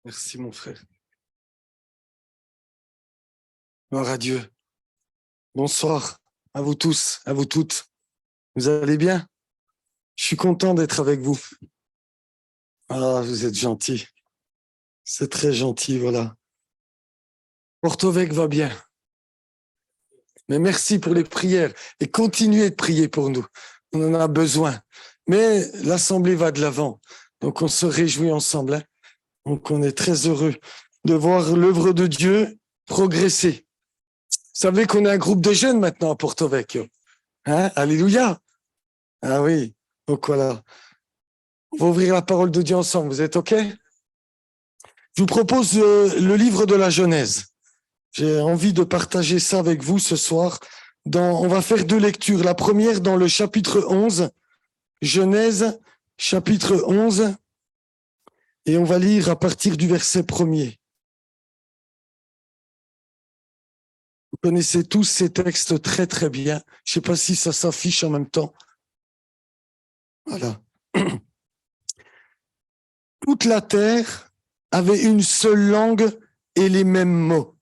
Merci mon frère. Gloire à Dieu. Bonsoir à vous tous, à vous toutes. Vous allez bien? Je suis content d'être avec vous. Ah, vous êtes gentils. C'est très gentil, voilà. Porto-Vec va bien. Mais merci pour les prières et continuez de prier pour nous. On en a besoin. Mais l'Assemblée va de l'avant. Donc on se réjouit ensemble. Hein. Donc on est très heureux de voir l'œuvre de Dieu progresser. Vous savez qu'on est un groupe de jeunes maintenant à Porto Vecchio. Hein? Alléluia. Ah oui. Donc voilà. On va ouvrir la parole de Dieu ensemble. Vous êtes OK? Je vous propose le livre de la Genèse. J'ai envie de partager ça avec vous ce soir. On va faire deux lectures. La première dans le chapitre 11, Genèse, chapitre 11, et on va lire à partir du verset 1er. Vous connaissez tous ces textes très, très bien. Je ne sais pas si ça s'affiche en même temps. Voilà. Toute la terre avait une seule langue et les mêmes mots.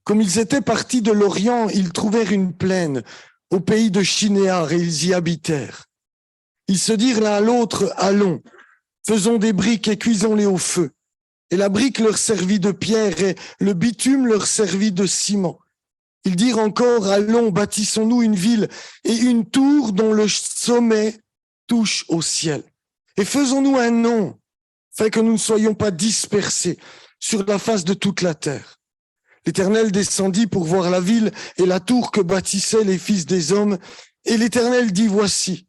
Comme ils étaient partis de l'Orient, ils trouvèrent une plaine au pays de Shinéar et ils y habitèrent. Ils se dirent l'un à l'autre, allons, faisons des briques et cuisons-les au feu. Et la brique leur servit de pierre et le bitume leur servit de ciment. Ils dirent encore, allons, bâtissons-nous une ville et une tour dont le sommet touche au ciel. Et faisons-nous un nom, afin que nous ne soyons pas dispersés sur la face de toute la terre. L'Éternel descendit pour voir la ville et la tour que bâtissaient les fils des hommes. Et l'Éternel dit, voici,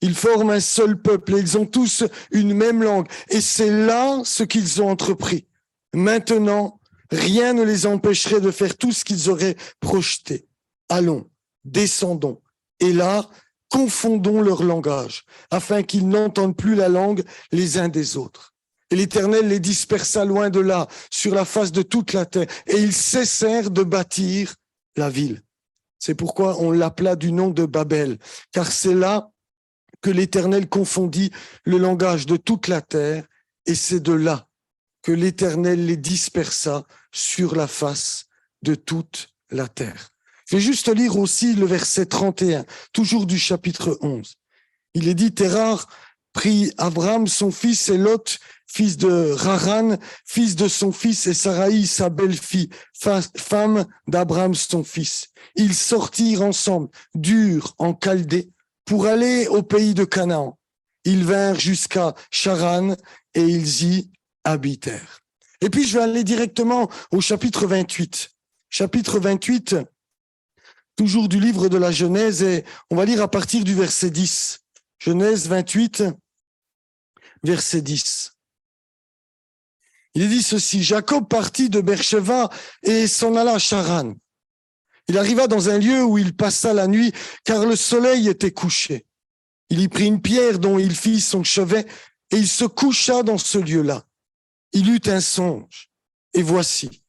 ils forment un seul peuple et ils ont tous une même langue. Et c'est là ce qu'ils ont entrepris. Maintenant, rien ne les empêcherait de faire tout ce qu'ils auraient projeté. Allons, descendons. Et là, confondons leur langage, afin qu'ils n'entendent plus la langue les uns des autres. Et l'Éternel les dispersa loin de là, sur la face de toute la terre, et ils cessèrent de bâtir la ville. C'est pourquoi on l'appela du nom de Babel, car c'est là que l'Éternel confondit le langage de toute la terre, et c'est de là que l'Éternel les dispersa sur la face de toute la terre. Je vais juste lire aussi le verset 31, toujours du chapitre 11. Il est dit, Térar prit Abraham, son fils, et Lot, fils de Haran, fils de son fils, et Saraï, sa belle-fille, femme d'Abraham, son fils. Ils sortirent ensemble d'Ur en Chaldée pour aller au pays de Canaan. Ils vinrent jusqu'à Charan et ils y habitèrent. Et puis je vais aller directement au chapitre 28. Chapitre 28, toujours du livre de la Genèse, et on va lire à partir du verset 10. Genèse 28, verset 10. Il est dit ceci, Jacob partit de Beersheba et s'en alla à Charan. Il arriva dans un lieu où il passa la nuit, car le soleil était couché. Il y prit une pierre dont il fit son chevet, et il se coucha dans ce lieu-là. Il eut un songe, et voici,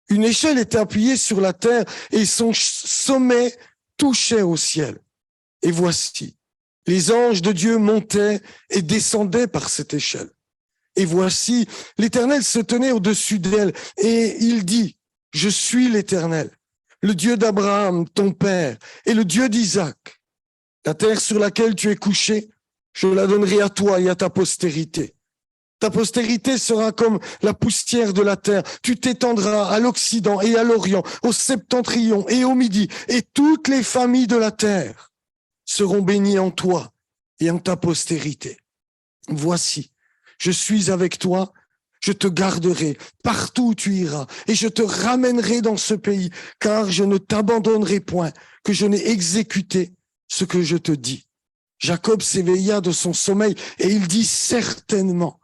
une échelle était appuyée sur la terre, et son sommet touchait au ciel. Et voici, les anges de Dieu montaient et descendaient par cette échelle. Et voici, l'Éternel se tenait au-dessus d'elle, et il dit, je suis l'Éternel, le Dieu d'Abraham, ton père, et le Dieu d'Isaac. La terre sur laquelle tu es couché, je la donnerai à toi et à ta postérité. Ta postérité sera comme la poussière de la terre. Tu t'étendras à l'Occident et à l'Orient, au septentrion et au Midi, et toutes les familles de la terre seront bénies en toi et en ta postérité. Voici, je suis avec toi, je te garderai partout où tu iras, et je te ramènerai dans ce pays, car je ne t'abandonnerai point, que je n'ai exécuté ce que je te dis. Jacob s'éveilla de son sommeil, et il dit certainement,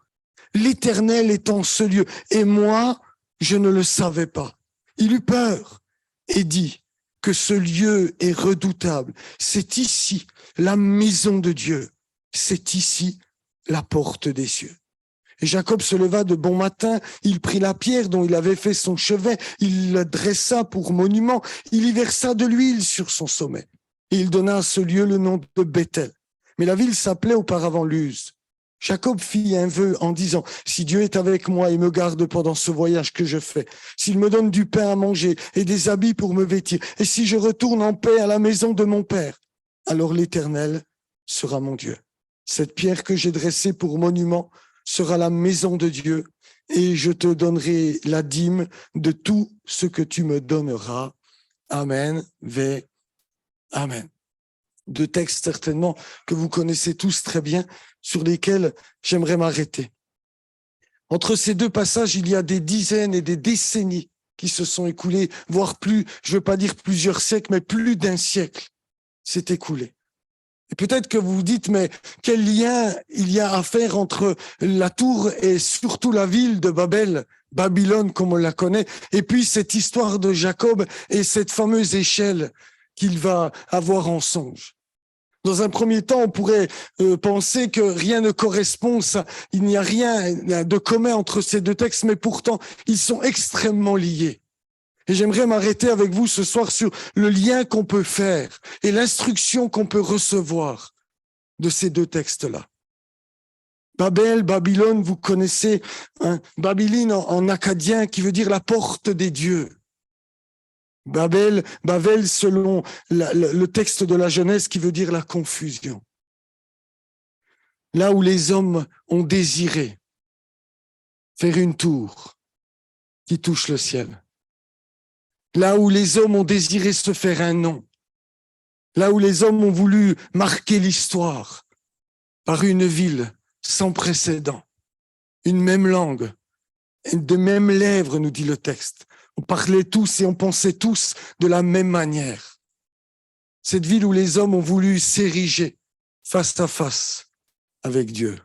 l'Éternel est en ce lieu, et moi, je ne le savais pas. Il eut peur et dit que ce lieu est redoutable. C'est ici la maison de Dieu. C'est ici la porte des cieux. Et Jacob se leva de bon matin, il prit la pierre dont il avait fait son chevet, il la dressa pour monument, il y versa de l'huile sur son sommet. Et il donna à ce lieu le nom de Bethel. Mais la ville s'appelait auparavant Luz. Jacob fit un vœu en disant, si Dieu est avec moi et me garde pendant ce voyage que je fais, s'il me donne du pain à manger et des habits pour me vêtir, et si je retourne en paix à la maison de mon père, alors l'Éternel sera mon Dieu. Cette pierre que j'ai dressée pour monument sera la maison de Dieu, et je te donnerai la dîme de tout ce que tu me donneras. Amen. Amen. Deux textes certainement que vous connaissez tous très bien, sur lesquels j'aimerais m'arrêter. Entre ces deux passages, il y a des dizaines et des décennies qui se sont écoulées, voire plus, je ne veux pas dire plusieurs siècles, mais plus d'un siècle s'est écoulé. Et peut-être que vous vous dites, mais quel lien il y a à faire entre la tour et surtout la ville de Babel, Babylone comme on la connaît, et puis cette histoire de Jacob et cette fameuse échelle qu'il va avoir en songe. Dans un premier temps, on pourrait penser que rien ne correspond, il n'y a rien de commun entre ces deux textes, mais pourtant, ils sont extrêmement liés. Et j'aimerais m'arrêter avec vous ce soir sur le lien qu'on peut faire et l'instruction qu'on peut recevoir de ces deux textes-là. Babylone, vous connaissez, hein, Babyline en akkadien qui veut dire la porte des dieux. Babel, selon le texte de la Genèse qui veut dire la confusion. Là où les hommes ont désiré faire une tour qui touche le ciel. Là où les hommes ont désiré se faire un nom. Là où les hommes ont voulu marquer l'histoire par une ville sans précédent. Une même langue, de mêmes lèvres, nous dit le texte. On parlait tous et on pensait tous de la même manière. Cette ville où les hommes ont voulu s'ériger face à face avec Dieu.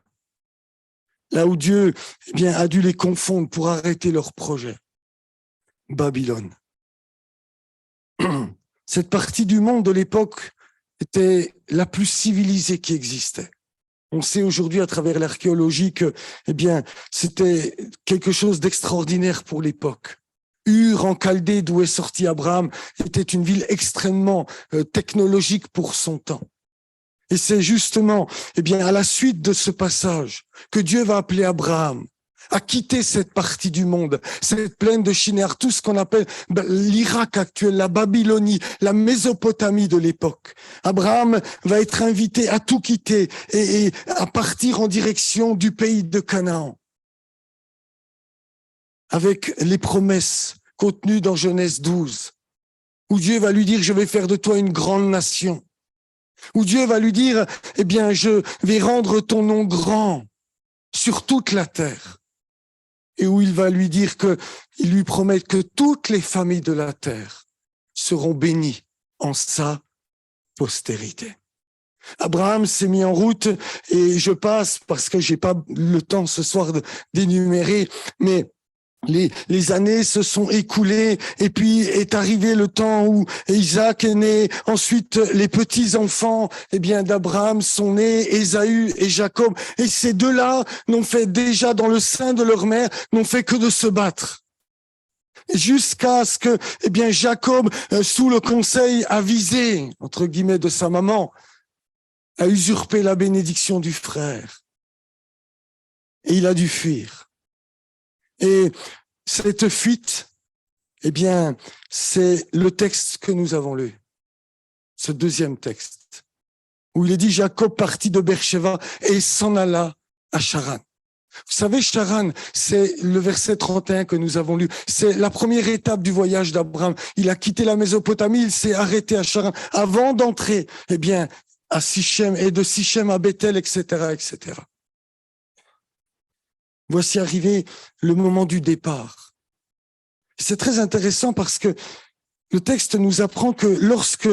Là où Dieu a dû les confondre pour arrêter leur projet. Babylone. Cette partie du monde de l'époque était la plus civilisée qui existait. On sait aujourd'hui à travers l'archéologie que, c'était quelque chose d'extraordinaire pour l'époque. Ur en Chaldée, d'où est sorti Abraham, était une ville extrêmement technologique pour son temps. Et c'est justement, à la suite de ce passage, que Dieu va appeler Abraham à quitter cette partie du monde, cette plaine de Shinéar, tout ce qu'on appelle l'Irak actuel, la Babylonie, la Mésopotamie de l'époque. Abraham va être invité à tout quitter et à partir en direction du pays de Canaan. Avec les promesses contenues dans Genèse 12, où Dieu va lui dire, je vais faire de toi une grande nation, où Dieu va lui dire, je vais rendre ton nom grand sur toute la terre, et où il va lui dire il lui promet que toutes les familles de la terre seront bénies en sa postérité. Abraham s'est mis en route, et je passe parce que j'ai pas le temps ce soir d'énumérer, mais les années se sont écoulées et puis est arrivé le temps où Isaac est né. Ensuite, les petits-enfants, d'Abraham sont nés, Ésaü et Jacob. Et ces deux-là n'ont fait déjà dans le sein de leur mère, n'ont fait que de se battre. Jusqu'à ce que, Jacob, sous le conseil avisé, entre guillemets, de sa maman, a usurpé la bénédiction du frère. Et il a dû fuir. Et cette fuite, c'est le texte que nous avons lu, ce deuxième texte, où il est dit Jacob partit de Beersheba et s'en alla à Charan. Vous savez, Charan, c'est le verset 31 que nous avons lu. C'est la première étape du voyage d'Abraham. Il a quitté la Mésopotamie, il s'est arrêté à Charan avant d'entrer, à Sichem et de Sichem à Bethel, etc., etc. Voici arrivé le moment du départ. C'est très intéressant parce que le texte nous apprend que lorsque,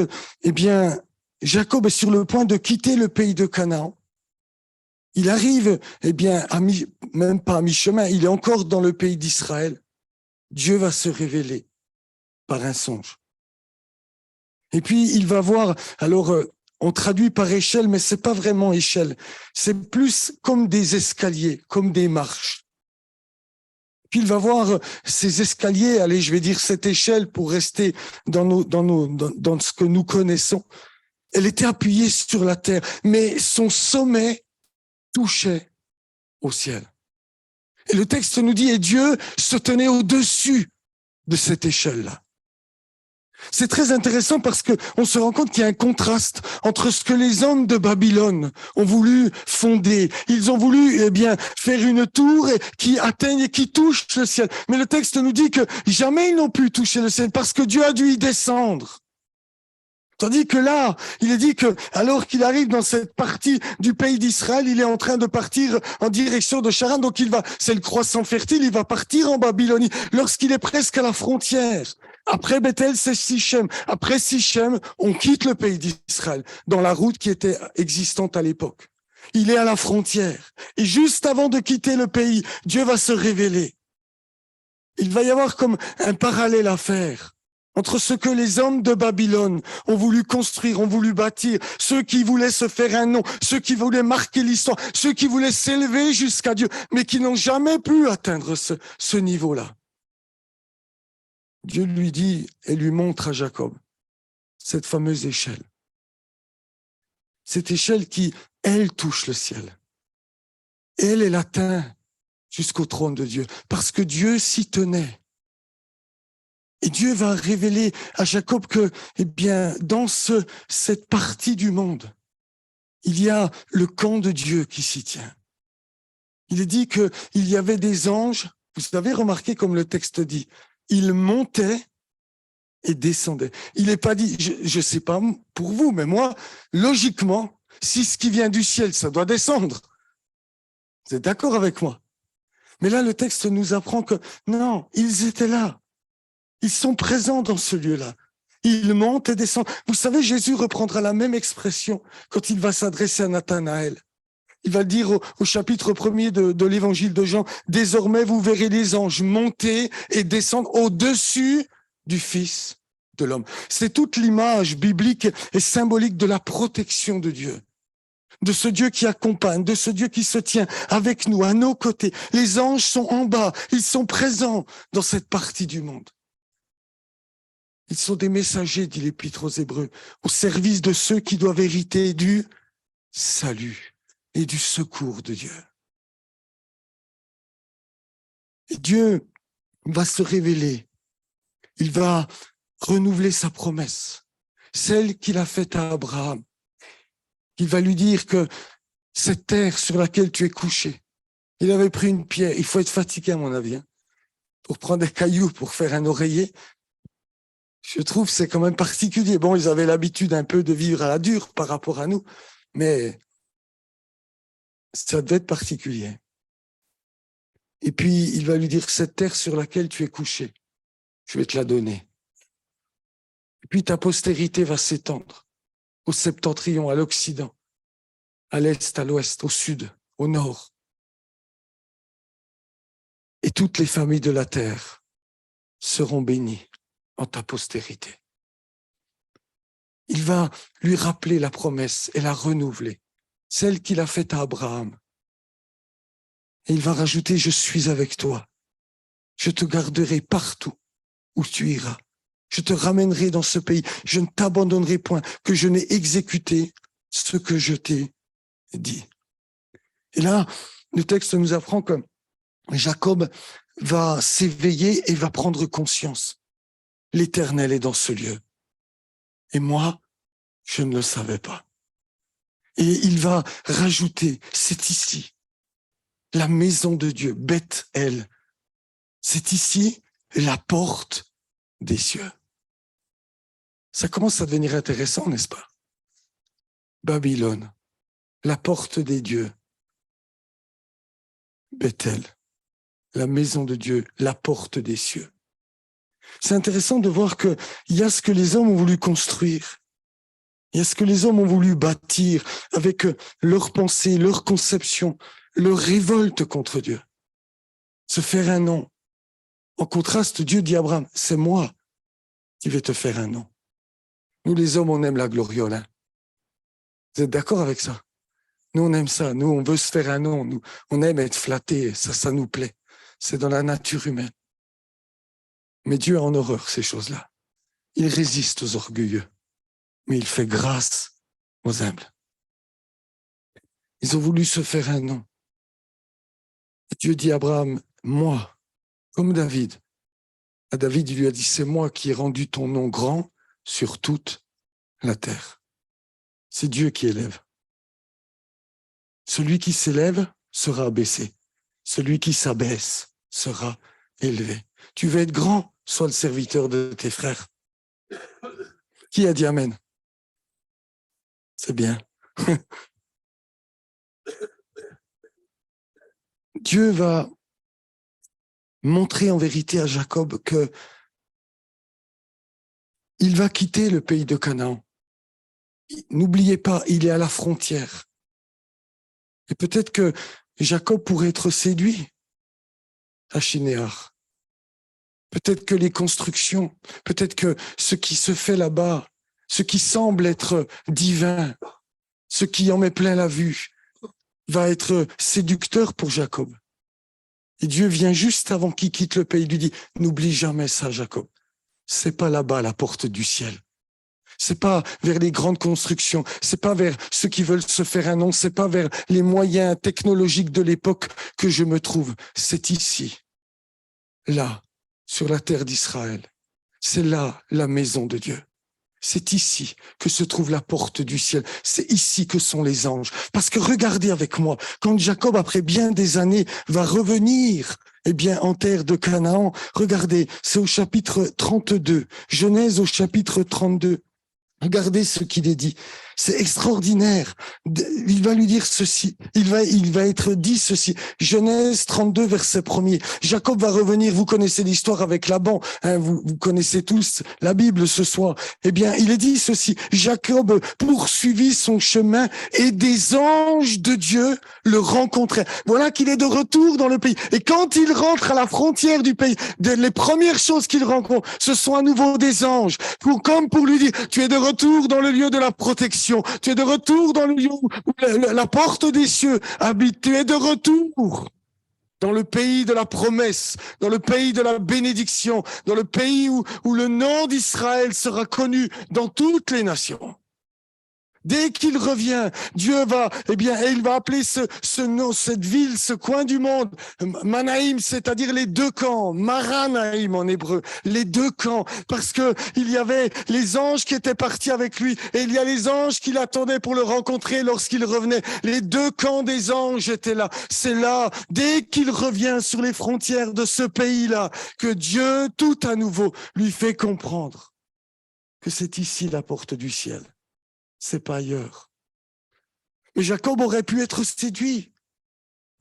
Jacob est sur le point de quitter le pays de Canaan, il arrive, même pas à mi-chemin, il est encore dans le pays d'Israël. Dieu va se révéler par un songe. Et puis, il va voir, alors, on traduit par échelle, mais c'est pas vraiment échelle. C'est plus comme des escaliers, comme des marches. Puis il va voir ces escaliers, allez, je vais dire cette échelle pour rester dans ce que nous connaissons. Elle était appuyée sur la terre, mais son sommet touchait au ciel. Et le texte nous dit, et Dieu se tenait au-dessus de cette échelle-là. C'est très intéressant parce que on se rend compte qu'il y a un contraste entre ce que les hommes de Babylone ont voulu fonder. Ils ont voulu, faire une tour qui atteigne et qui touche le ciel. Mais le texte nous dit que jamais ils n'ont pu toucher le ciel parce que Dieu a dû y descendre. Tandis que là, il est dit que, alors qu'il arrive dans cette partie du pays d'Israël, il est en train de partir en direction de Charan. Donc c'est le croissant fertile, il va partir en Babylonie lorsqu'il est presque à la frontière. Après Bethel, c'est Sichem. Après Sichem, on quitte le pays d'Israël dans la route qui était existante à l'époque. Il est à la frontière. Et juste avant de quitter le pays, Dieu va se révéler. Il va y avoir comme un parallèle à faire entre ce que les hommes de Babylone ont voulu construire, ont voulu bâtir, ceux qui voulaient se faire un nom, ceux qui voulaient marquer l'histoire, ceux qui voulaient s'élever jusqu'à Dieu, mais qui n'ont jamais pu atteindre ce niveau-là. Dieu lui dit et lui montre à Jacob cette fameuse échelle. Cette échelle qui, elle, touche le ciel. Elle atteint jusqu'au trône de Dieu, parce que Dieu s'y tenait. Et Dieu va révéler à Jacob que, dans cette partie du monde, il y a le camp de Dieu qui s'y tient. Il est dit qu'il y avait des anges, vous avez remarqué comme le texte dit, ils montaient et descendaient. Il n'est pas dit, je ne sais pas pour vous, mais moi, logiquement, si ce qui vient du ciel, ça doit descendre. Vous êtes d'accord avec moi? Mais là, le texte nous apprend que non, ils étaient là. Ils sont présents dans ce lieu-là. Ils montent et descendent. Vous savez, Jésus reprendra la même expression quand il va s'adresser à Nathanaël. Il va le dire au chapitre 1er de l'évangile de Jean. Désormais, vous verrez les anges monter et descendre au-dessus du Fils de l'homme. C'est toute l'image biblique et symbolique de la protection de Dieu. De ce Dieu qui accompagne, de ce Dieu qui se tient avec nous, à nos côtés. Les anges sont en bas. Ils sont présents dans cette partie du monde. Ils sont des messagers, dit l'Épître aux Hébreux, au service de ceux qui doivent hériter du salut et du secours de Dieu. Et Dieu va se révéler. Il va renouveler sa promesse, celle qu'il a faite à Abraham. Il va lui dire que cette terre sur laquelle tu es couché, il avait pris une pierre. Il faut être fatigué, à mon avis, pour prendre des cailloux, pour faire un oreiller. Je trouve que c'est quand même particulier. Bon, ils avaient l'habitude un peu de vivre à la dure par rapport à nous, mais ça devait être particulier. Et puis, il va lui dire, cette terre sur laquelle tu es couché, je vais te la donner. Et puis, ta postérité va s'étendre au septentrion, à l'Occident, à l'Est, à l'Ouest, au Sud, au Nord. Et toutes les familles de la terre seront bénies en ta postérité. Il va lui rappeler la promesse et la renouveler, celle qu'il a faite à Abraham. Et il va rajouter, je suis avec toi. Je te garderai partout où tu iras. Je te ramènerai dans ce pays. Je ne t'abandonnerai point, que je n'ai exécuté ce que je t'ai dit. Et là, le texte nous apprend que Jacob va s'éveiller et va prendre conscience. L'Éternel est dans ce lieu. Et moi, je ne le savais pas. Et il va rajouter, c'est ici, la maison de Dieu, Beth-El. C'est ici la porte des cieux. Ça commence à devenir intéressant, n'est-ce pas? Babylone, la porte des dieux. Bethel, la maison de Dieu, la porte des cieux. C'est intéressant de voir qu'il y a ce que les hommes ont voulu construire. Il y a ce que les hommes ont voulu bâtir avec leurs pensées, leurs conceptions, leur révolte contre Dieu. Se faire un nom. En contraste, Dieu dit à Abraham, c'est moi qui vais te faire un nom. Nous, les hommes, on aime la gloriole. Hein. Vous êtes d'accord avec ça? Nous, on aime ça. Nous, on veut se faire un nom. Nous, on aime être flatté. Ça nous plaît. C'est dans la nature humaine. Mais Dieu a en horreur ces choses-là. Il résiste aux orgueilleux, mais il fait grâce aux humbles. Ils ont voulu se faire un nom. Dieu dit à Abraham, moi, comme David. À David, il lui a dit, c'est moi qui ai rendu ton nom grand sur toute la terre. C'est Dieu qui élève. Celui qui s'élève sera abaissé. Celui qui s'abaisse sera élevé. Tu veux être grand, sois le serviteur de tes frères. Qui a dit Amen? C'est bien. Dieu va montrer en vérité à Jacob que il va quitter le pays de Canaan. N'oubliez pas, il est à la frontière. Et peut-être que Jacob pourrait être séduit à Shinéar. Peut-être que les constructions, peut-être que ce qui se fait là-bas, ce qui semble être divin, ce qui en met plein la vue, va être séducteur pour Jacob. Et Dieu vient juste avant qu'il quitte le pays, il lui dit, n'oublie jamais ça, Jacob. C'est pas là-bas la porte du ciel. C'est pas vers les grandes constructions, c'est pas vers ceux qui veulent se faire un nom, c'est pas vers les moyens technologiques de l'époque que je me trouve. C'est ici, là, sur la terre d'Israël. C'est là la maison de Dieu. C'est ici que se trouve la porte du ciel. C'est ici que sont les anges. Parce que regardez avec moi, quand Jacob, après bien des années, va revenir, eh bien, en terre de Canaan, regardez, c'est au chapitre 32, Genèse au chapitre 32. Regardez ce qu'il est dit. C'est extraordinaire. Il va lui dire ceci. Il va être dit ceci. Genèse 32, verset 1er. Jacob va revenir. Vous connaissez l'histoire avec Laban. Hein, vous connaissez tous la Bible ce soir. Eh bien, il est dit ceci. Jacob poursuivit son chemin et des anges de Dieu le rencontraient. Voilà qu'il est de retour dans le pays. Et quand il rentre à la frontière du pays, les premières choses qu'il rencontre, ce sont à nouveau des anges. Comme pour lui dire, tu es de retour dans le lieu de la protection. Tu es de retour dans le lieu où la porte des cieux habite. Tu es de retour dans le pays de la promesse, dans le pays de la bénédiction, dans le pays où le nom d'Israël sera connu dans toutes les nations. Dès qu'il revient, Dieu va, eh bien, il va appeler ce nom, cette ville, ce coin du monde, Manaïm, c'est-à-dire les deux camps, Maranaïm en hébreu, les deux camps, parce que il y avait les anges qui étaient partis avec lui, et il y a les anges qui l'attendaient pour le rencontrer lorsqu'il revenait. Les deux camps des anges étaient là. C'est là, dès qu'il revient sur les frontières de ce pays-là, que Dieu, tout à nouveau, lui fait comprendre que c'est ici la porte du ciel. C'est pas ailleurs. Mais Jacob aurait pu être séduit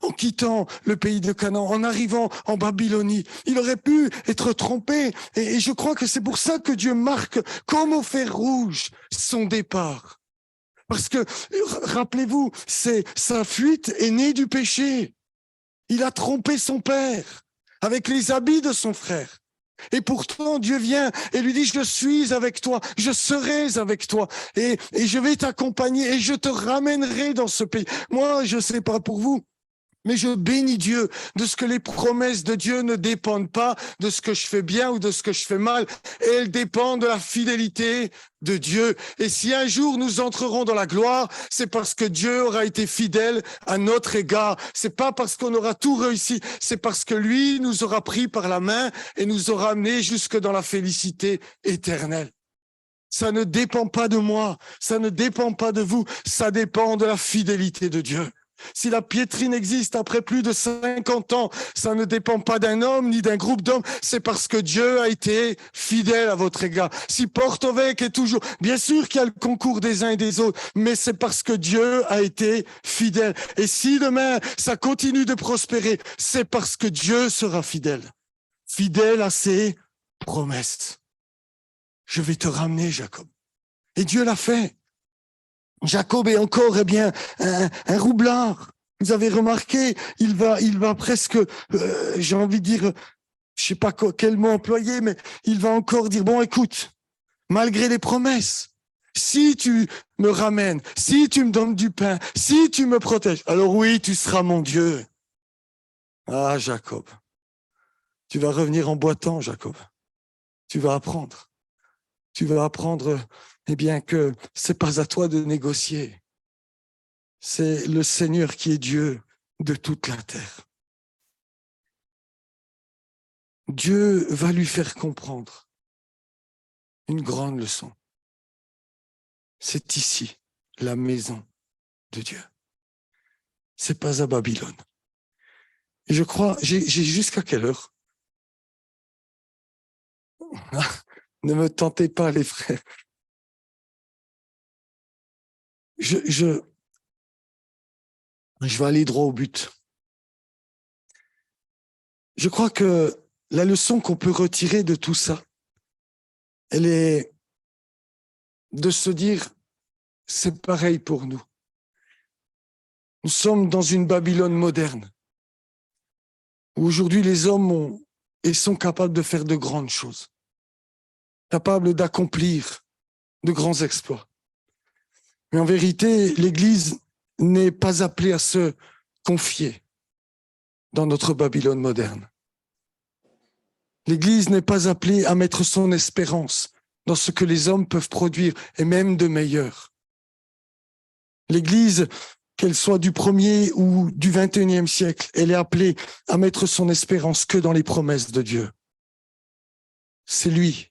en quittant le pays de Canaan, en arrivant en Babylonie. Il aurait pu être trompé. Et je crois que c'est pour ça que Dieu marque, comme au fer rouge, son départ. Parce que, rappelez-vous, sa fuite est née du péché. Il a trompé son père avec les habits de son frère. Et pourtant, Dieu vient et lui dit, je suis avec toi, je serai avec toi et je vais t'accompagner et je te ramènerai dans ce pays. Moi, je sais pas pour vous, mais je bénis Dieu de ce que les promesses de Dieu ne dépendent pas de ce que je fais bien ou de ce que je fais mal. Et elles dépendent de la fidélité de Dieu. Et si un jour nous entrerons dans la gloire, c'est parce que Dieu aura été fidèle à notre égard. C'est pas parce qu'on aura tout réussi, c'est parce que lui nous aura pris par la main et nous aura amenés jusque dans la félicité éternelle. Ça ne dépend pas de moi, ça ne dépend pas de vous, ça dépend de la fidélité de Dieu. Si la piétrine existe après plus de 50 ans, ça ne dépend pas d'un homme ni d'un groupe d'hommes, c'est parce que Dieu a été fidèle à votre égard. Si Porto Vecchio est toujours, bien sûr qu'il y a le concours des uns et des autres, mais c'est parce que Dieu a été fidèle. Et si demain ça continue de prospérer, c'est parce que Dieu sera fidèle. Fidèle à ses promesses. Je vais te ramener, Jacob. Et Dieu l'a fait. Jacob est encore, eh bien, un roublard. Vous avez remarqué, il va presque, j'ai envie de dire, je sais pas quel mot employer, mais il va encore dire, bon, écoute, malgré les promesses, si tu me ramènes, si tu me donnes du pain, si tu me protèges, alors oui, tu seras mon Dieu. Ah, Jacob, tu vas revenir en boitant, Jacob. Tu vas apprendre. Tu vas apprendre, eh bien, que c'est pas à toi de négocier. C'est le Seigneur qui est Dieu de toute la terre. Dieu va lui faire comprendre une grande leçon. C'est ici, la maison de Dieu. C'est pas à Babylone. Et je crois, j'ai jusqu'à quelle heure? Ne me tentez pas, les frères. Je vais aller droit au but. Je crois que la leçon qu'on peut retirer de tout ça, elle est de se dire, c'est pareil pour nous. Nous sommes dans une Babylone moderne, où aujourd'hui les hommes sont capables de faire de grandes choses, capables d'accomplir de grands exploits. Mais en vérité, l'Église n'est pas appelée à se confier dans notre Babylone moderne. L'Église n'est pas appelée à mettre son espérance dans ce que les hommes peuvent produire, et même de meilleur. L'Église, qu'elle soit du 1er ou du 21e siècle, elle est appelée à mettre son espérance que dans les promesses de Dieu. C'est lui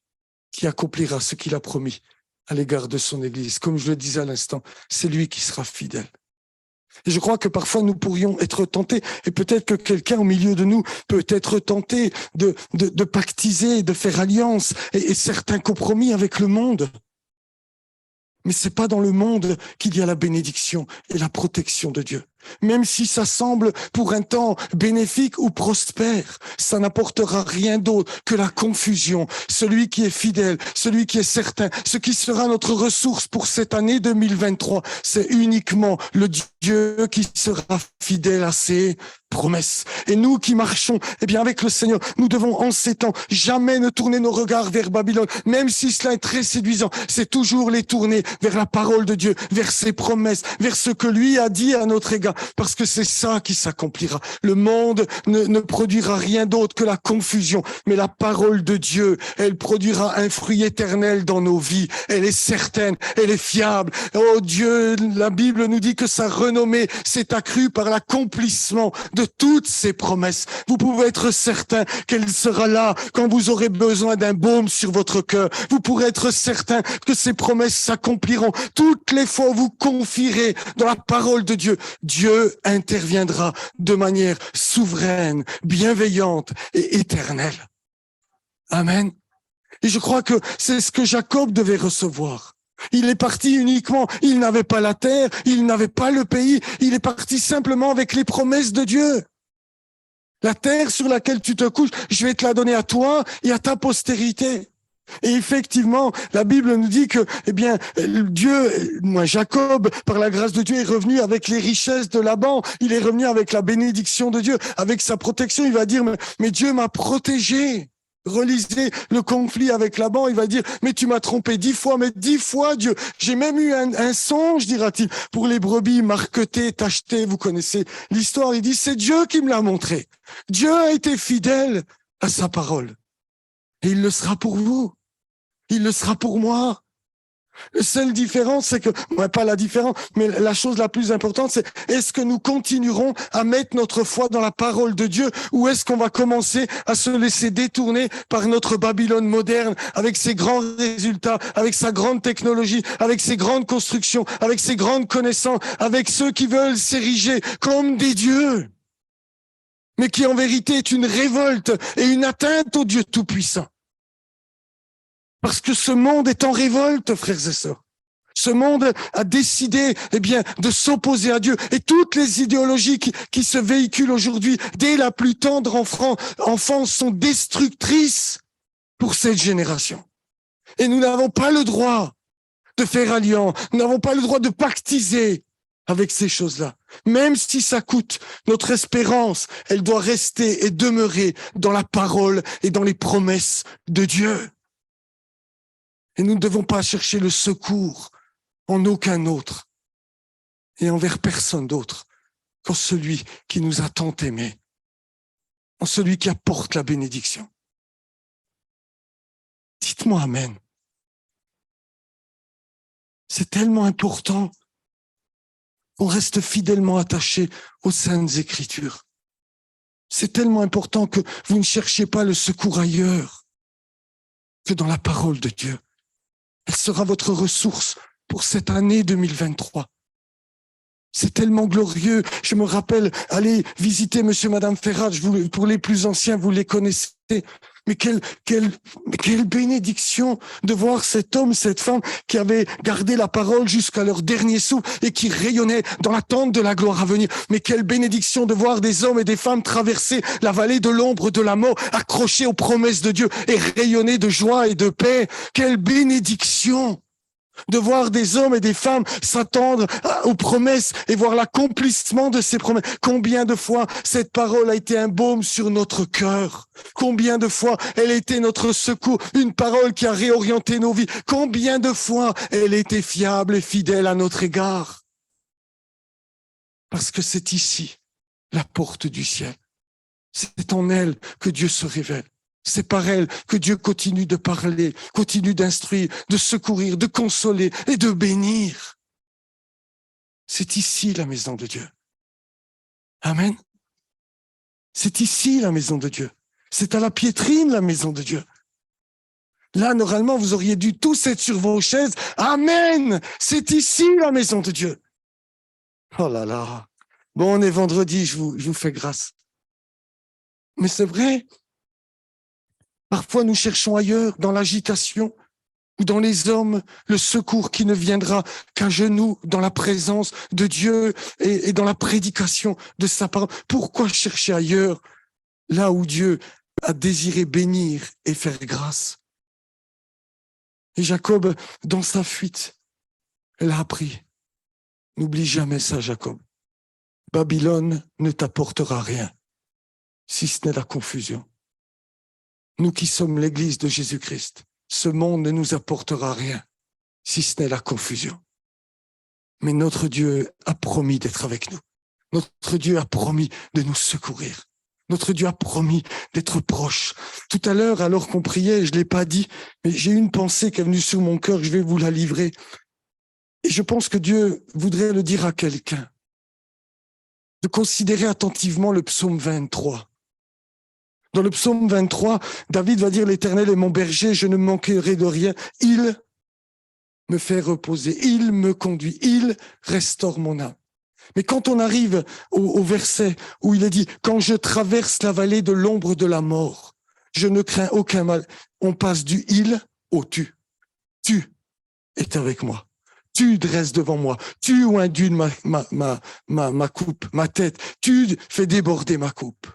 qui accomplira ce qu'il a promis à l'égard de son Église. Comme je le disais à l'instant, c'est lui qui sera fidèle. Et je crois que parfois nous pourrions être tentés, et peut-être que quelqu'un au milieu de nous peut être tenté de pactiser, de faire alliance et certains compromis avec le monde. Mais c'est pas dans le monde qu'il y a la bénédiction et la protection de Dieu. Même si ça semble pour un temps bénéfique ou prospère, ça n'apportera rien d'autre que la confusion. Celui qui est fidèle, celui qui est certain, ce qui sera notre ressource pour cette année 2023, c'est uniquement le Dieu qui sera fidèle à ses promesses. Et nous qui marchons, eh bien, avec le Seigneur, nous devons en ces temps jamais ne tourner nos regards vers Babylone, même si cela est très séduisant. C'est toujours les tourner vers la parole de Dieu, vers ses promesses, vers ce que lui a dit à notre égard, parce que c'est ça qui s'accomplira. Le monde ne produira rien d'autre que la confusion, mais la parole de Dieu, elle produira un fruit éternel dans nos vies. Elle est certaine, elle est fiable. Oh Dieu, la Bible nous dit que sa renommée s'est accrue par l'accomplissement de toutes ses promesses. Vous pouvez être certain qu'elle sera là quand vous aurez besoin d'un baume sur votre cœur. Vous pourrez être certain que ces promesses s'accompliront toutes les fois où vous confierez dans la parole de Dieu. Dieu interviendra de manière souveraine, bienveillante et éternelle. Amen. Et je crois que c'est ce que Jacob devait recevoir. Il est parti uniquement, il n'avait pas la terre, il n'avait pas le pays, il est parti simplement avec les promesses de Dieu. La terre sur laquelle tu te couches, je vais te la donner à toi et à ta postérité. Et effectivement, la Bible nous dit que, eh bien, Jacob, par la grâce de Dieu, est revenu avec les richesses de Laban. Il est revenu avec la bénédiction de Dieu, avec sa protection. Il va dire, mais Dieu m'a protégé. Relisez le conflit avec Laban, il va dire, mais tu m'as trompé 10 fois, mais 10 fois, Dieu. J'ai même eu un songe, dira-t-il, pour les brebis marquetées, tachetées, vous connaissez l'histoire. Il dit, c'est Dieu qui me l'a montré. Dieu a été fidèle à sa parole. Et il le sera pour vous. Il le sera pour moi. La seule différence, c'est que, pas la différence, mais la chose la plus importante, c'est est-ce que nous continuerons à mettre notre foi dans la parole de Dieu ou est-ce qu'on va commencer à se laisser détourner par notre Babylone moderne avec ses grands résultats, avec sa grande technologie, avec ses grandes constructions, avec ses grandes connaissances, avec ceux qui veulent s'ériger comme des dieux, mais qui en vérité est une révolte et une atteinte au Dieu Tout-Puissant. Parce que ce monde est en révolte, frères et sœurs. Ce monde a décidé, eh bien, de s'opposer à Dieu. Et toutes les idéologies qui se véhiculent aujourd'hui, dès la plus tendre enfance, sont destructrices pour cette génération. Et nous n'avons pas le droit de faire alliance. Nous n'avons pas le droit de pactiser avec ces choses-là. Même si ça coûte, notre espérance, elle doit rester et demeurer dans la parole et dans les promesses de Dieu. Et nous ne devons pas chercher le secours en aucun autre et envers personne d'autre qu'en celui qui nous a tant aimés, en celui qui apporte la bénédiction. Dites-moi Amen. C'est tellement important qu'on reste fidèlement attaché aux Saintes Écritures. C'est tellement important que vous ne cherchiez pas le secours ailleurs que dans la parole de Dieu. Elle sera votre ressource pour cette année 2023. C'est tellement glorieux. Je me rappelle, allez visiter Monsieur et Madame Ferrat, pour les plus anciens, vous les connaissez. Mais quelle bénédiction de voir cet homme, cette femme qui avait gardé la parole jusqu'à leur dernier souffle et qui rayonnait dans l'attente de la gloire à venir. Mais quelle bénédiction de voir des hommes et des femmes traverser la vallée de l'ombre de la mort, accrochés aux promesses de Dieu et rayonner de joie et de paix. Quelle bénédiction de voir des hommes et des femmes s'attendre aux promesses et voir l'accomplissement de ces promesses. Combien de fois cette parole a été un baume sur notre cœur? Combien de fois elle a été notre secours? Une parole qui a réorienté nos vies. Combien de fois elle était fiable et fidèle à notre égard? Parce que c'est ici la porte du ciel. C'est en elle que Dieu se révèle. C'est par elle que Dieu continue de parler, continue d'instruire, de secourir, de consoler et de bénir. C'est ici la maison de Dieu. Amen. C'est ici la maison de Dieu. C'est à la piétrine la maison de Dieu. Là, normalement, vous auriez dû tous être sur vos chaises. Amen. C'est ici la maison de Dieu. Oh là là. Bon, on est vendredi, je vous fais grâce. Mais c'est vrai. Parfois, nous cherchons ailleurs, dans l'agitation ou dans les hommes, le secours qui ne viendra qu'à genoux dans la présence de Dieu et dans la prédication de sa parole. Pourquoi chercher ailleurs, là où Dieu a désiré bénir et faire grâce? Et Jacob, dans sa fuite, elle a appris. N'oublie jamais ça, Jacob. Babylone ne t'apportera rien, si ce n'est la confusion. Nous qui sommes l'Église de Jésus-Christ, ce monde ne nous apportera rien, si ce n'est la confusion. Mais notre Dieu a promis d'être avec nous. Notre Dieu a promis de nous secourir. Notre Dieu a promis d'être proche. Tout à l'heure, alors qu'on priait, je ne l'ai pas dit, mais j'ai une pensée qui est venue sur mon cœur, je vais vous la livrer. Et je pense que Dieu voudrait le dire à quelqu'un. De considérer attentivement le psaume 23. Dans le psaume 23, David va dire « L'Éternel est mon berger, je ne manquerai de rien. Il me fait reposer, il me conduit, il restaure mon âme. » Mais quand on arrive au verset où il est dit « Quand je traverse la vallée de l'ombre de la mort, je ne crains aucun mal. » On passe du « il » au « tu ». Tu es avec moi. Tu dresses devant moi. Tu induis ma coupe, ma tête. Tu fais déborder ma coupe.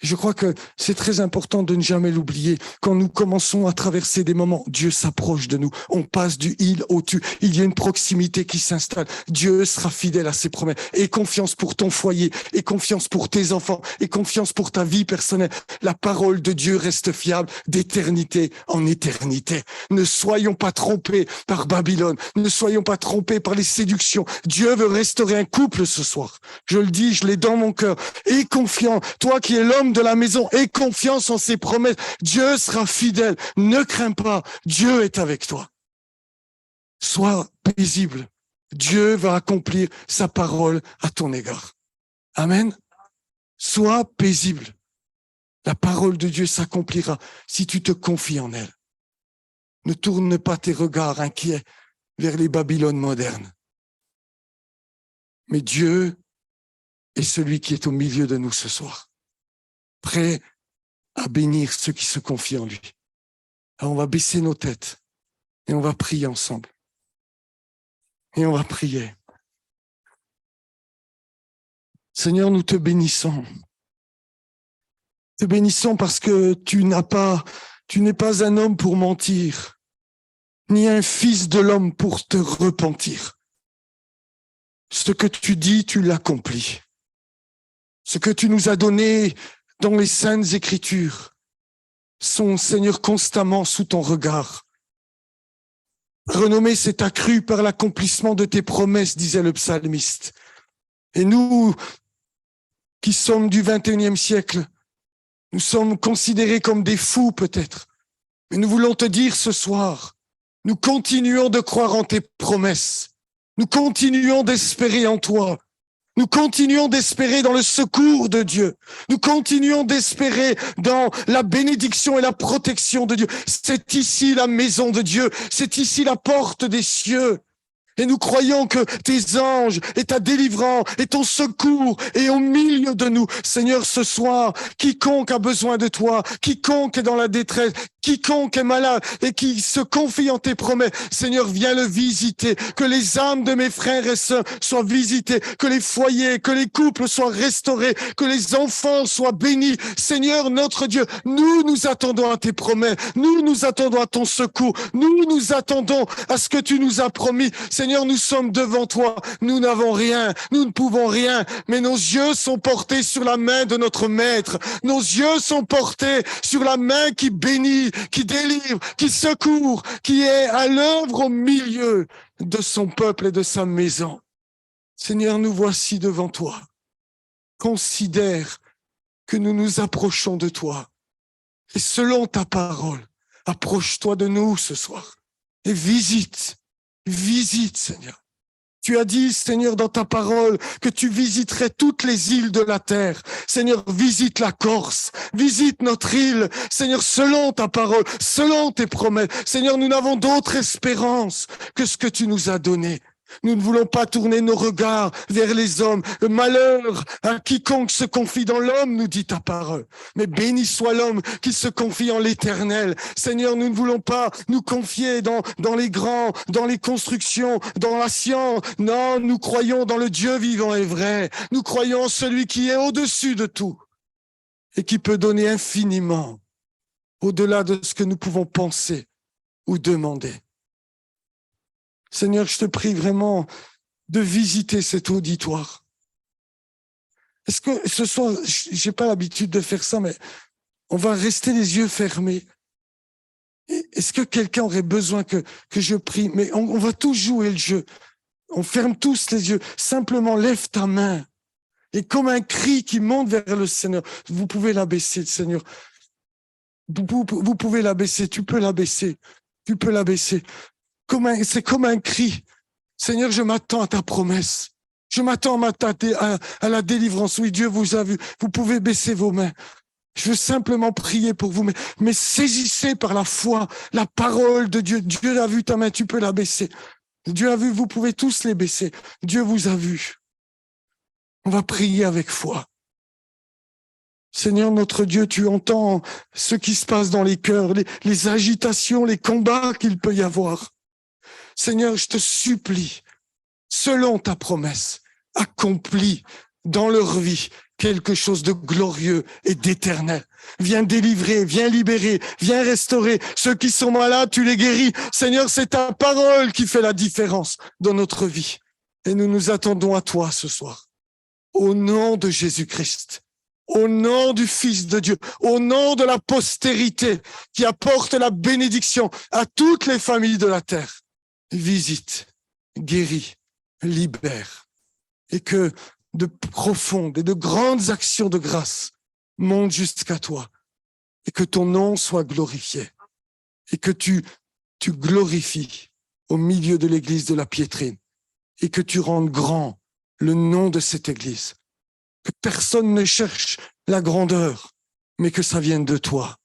Je crois que c'est très important de ne jamais l'oublier. Quand nous commençons à traverser des moments, Dieu s'approche de nous. On passe du il au tu. Il y a une proximité qui s'installe. Dieu sera fidèle à ses promesses. Et confiance pour ton foyer, et confiance pour tes enfants, et confiance pour ta vie personnelle. La parole de Dieu reste fiable d'éternité en éternité. Ne soyons pas trompés par Babylone. Ne soyons pas trompés par les séductions. Dieu veut restaurer un couple ce soir. Je le dis, je l'ai dans mon cœur. Et confiant, toi qui es l'homme de la maison, aie confiance en ses promesses. Dieu sera fidèle. Ne crains pas. Dieu est avec toi. Sois paisible. Dieu va accomplir sa parole à ton égard. Amen. Sois paisible. La parole de Dieu s'accomplira si tu te confies en elle. Ne tourne pas tes regards inquiets vers les Babylones modernes. Mais Dieu est celui qui est au milieu de nous ce soir, prêt à bénir ceux qui se confient en lui. Alors on va baisser nos têtes et on va prier ensemble. Et on va prier. Seigneur, nous te bénissons. Te bénissons parce que tu n'es pas un homme pour mentir, ni un fils de l'homme pour te repentir. Ce que tu dis, tu l'accomplis. Ce que tu nous as donné dans les saintes écritures sont, Seigneur, constamment sous ton regard. Renommée s'est accrue par l'accomplissement de tes promesses, disait le psalmiste. Et nous, qui sommes du 21e siècle, nous sommes considérés comme des fous peut-être. Mais nous voulons te dire ce soir, nous continuons de croire en tes promesses. Nous continuons d'espérer en toi. Nous continuons d'espérer dans le secours de Dieu. Nous continuons d'espérer dans la bénédiction et la protection de Dieu. C'est ici la maison de Dieu. C'est ici la porte des cieux. Et nous croyons que tes anges et ta délivrance et ton secours est au milieu de nous. Seigneur, ce soir, quiconque a besoin de toi, quiconque est dans la détresse, quiconque est malade et qui se confie en tes promesses, Seigneur, viens le visiter. Que les âmes de mes frères et sœurs soient visitées, que les foyers, que les couples soient restaurés, que les enfants soient bénis. Seigneur, notre Dieu, nous attendons à tes promesses. Nous attendons à ton secours. Nous attendons à ce que tu nous as promis. Seigneur, nous sommes devant toi, nous n'avons rien, nous ne pouvons rien, mais nos yeux sont portés sur la main de notre Maître. Nos yeux sont portés sur la main qui bénit, qui délivre, qui secourt, qui est à l'œuvre au milieu de son peuple et de sa maison. Seigneur, nous voici devant toi. Considère que nous nous approchons de toi. Et selon ta parole, approche-toi de nous ce soir et visite, Seigneur. Tu as dit, Seigneur, dans ta parole, que tu visiterais toutes les îles de la terre. Seigneur, visite la Corse, visite notre île. Seigneur, selon ta parole, selon tes promesses. Seigneur, nous n'avons d'autre espérance que ce que tu nous as donné. Nous ne voulons pas tourner nos regards vers les hommes. Le malheur à quiconque se confie dans l'homme, nous dit ta parole. Mais béni soit l'homme qui se confie en l'Éternel. Seigneur, nous ne voulons pas nous confier dans les grands, dans les constructions, dans la science. Non, nous croyons dans le Dieu vivant et vrai. Nous croyons en celui qui est au-dessus de tout et qui peut donner infiniment au-delà de ce que nous pouvons penser ou demander. Seigneur, je te prie vraiment de visiter cet auditoire. Est-ce que ce soir, j'ai pas l'habitude de faire ça, mais on va rester les yeux fermés. Est-ce que quelqu'un aurait besoin que je prie? Mais on va tous jouer le jeu. On ferme tous les yeux. Simplement, lève ta main. Et comme un cri qui monte vers le Seigneur, vous pouvez l'abaisser, Seigneur. Vous pouvez l'abaisser. Tu peux l'abaisser. Tu peux l'abaisser. C'est comme un cri. Seigneur, je m'attends à ta promesse. Je m'attends à la délivrance. Oui, Dieu vous a vu. Vous pouvez baisser vos mains. Je veux simplement prier pour vous, mais saisissez par la foi la parole de Dieu. Dieu a vu ta main, tu peux la baisser. Dieu a vu, vous pouvez tous les baisser. Dieu vous a vu. On va prier avec foi. Seigneur notre Dieu, tu entends ce qui se passe dans les cœurs, les agitations, les combats qu'il peut y avoir. Seigneur, je te supplie, selon ta promesse, accomplis dans leur vie quelque chose de glorieux et d'éternel. Viens délivrer, viens libérer, viens restaurer. Ceux qui sont malades, tu les guéris. Seigneur, c'est ta parole qui fait la différence dans notre vie. Et nous nous attendons à toi ce soir. Au nom de Jésus-Christ, au nom du Fils de Dieu, au nom de la postérité qui apporte la bénédiction à toutes les familles de la terre. Visite, guéris, libère, et que de profondes et de grandes actions de grâce montent jusqu'à toi, et que ton nom soit glorifié, et que tu glorifies au milieu de l'église de la Piétrine, et que tu rendes grand le nom de cette église, que personne ne cherche la grandeur, mais que ça vienne de toi,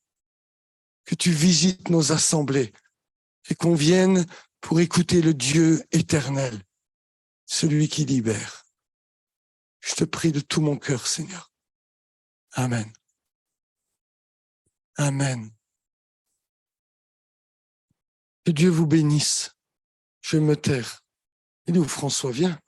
que tu visites nos assemblées, et qu'on vienne pour écouter le Dieu éternel, celui qui libère. Je te prie de tout mon cœur, Seigneur. Amen. Amen. Que Dieu vous bénisse. Je vais me taire. Il est où François? Viens.